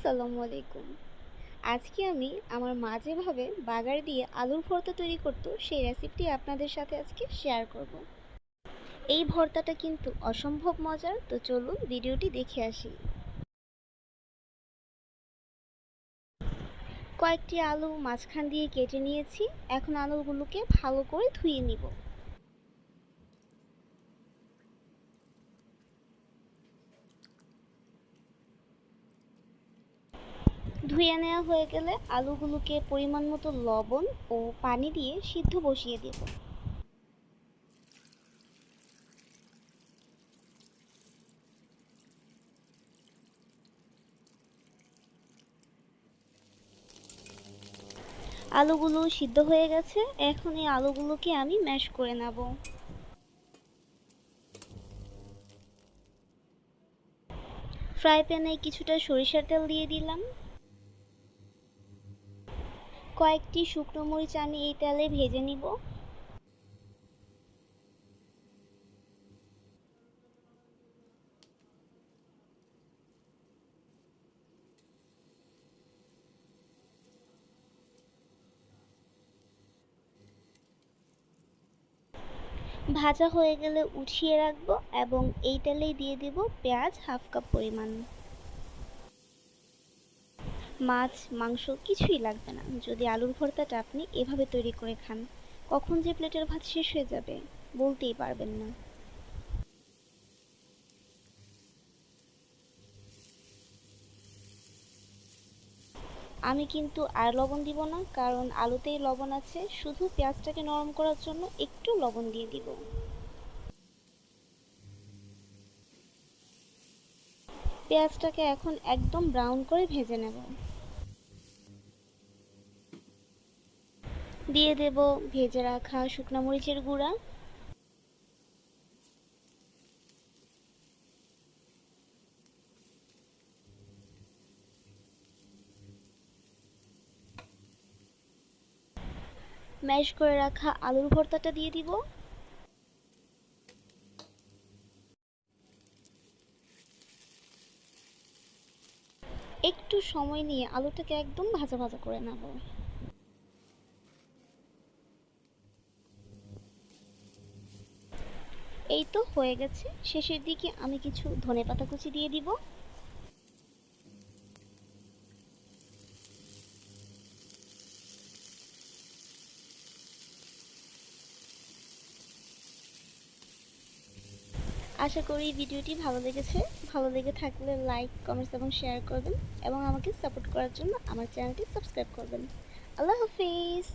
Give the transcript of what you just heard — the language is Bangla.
আসসালামু আলাইকুম। আজকে আমি আমার মা যেভাবে বাগার দিয়ে আলুর ভর্তা তৈরি করতো সেই রেসিপিটি আপনাদের সাথে আজকে শেয়ার করব। এই ভর্তাটা কিন্তু অসম্ভব মজার, তো চলুন ভিডিওটি দেখে আসি। কয়েকটি আলু মাঝখান দিয়ে কেটে নিয়েছি। এখন আলুগুলোকে ভালো করে ধুয়ে নিব। ধুয়ে নেওয়া হয়ে গেলে আলুগুলোকে পরিমাণ মতো লবণ ও পানি দিয়ে সিদ্ধ বসিয়ে দেব। আলুগুলো সিদ্ধ হয়ে গেছে। এখন এই আলুগুলোকে আমি ম্যাশ করে নেব। ফ্রাই প্যানে কিছুটা সরিষার তেল দিয়ে দিলাম। কয়েকটি শুকনো মরিচ আমি এই তেলে ভেজে নিব। ভাজা হয়ে গেলে উঠিয়ে রাখবো এবং এই তেলেই দিয়ে দিব পেঁয়াজ হাফ কাপ পরিমাণ। মাছ মাংস কিছুই লাগবে না যদি আলুর ভর্তাটা আপনি এভাবে তৈরি করে খান। কখন যে প্লেটের ভাত শেষ হয়ে যাবে বলতেই পারবেন না। আমি কিন্তু আর লবণ দিব না, কারণ আলুতেই লবণ আছে। শুধু পেঁয়াজটাকে নরম করার জন্য একটু লবণ দিয়ে দিব। পেঁয়াজটাকে এখন একদম ব্রাউন করে ভেজে নেব। দিয়ে দেব ভেজে রাখা শুকনো মরিচের গুঁড়া, ম্যাশ করে রাখা আলুর ভর্তাটা দিয়ে দিব। একটু সময় নিয়ে আলুটাকে একদম ভাজা ভাজা করে নেব। এই তো হয়ে গেছে। শেষের দিকে আমি কিছু ধনেপাতা কুচি দিয়ে দিব। আশা করি ভিডিওটি ভালো লেগেছে। ভালো লেগে থাকলে লাইক, কমেন্টস এবং শেয়ার করবেন এবং আমাকে সাপোর্ট করার জন্য আমার চ্যানেলটি সাবস্ক্রাইব করবেন। আল্লাহ হাফিজ।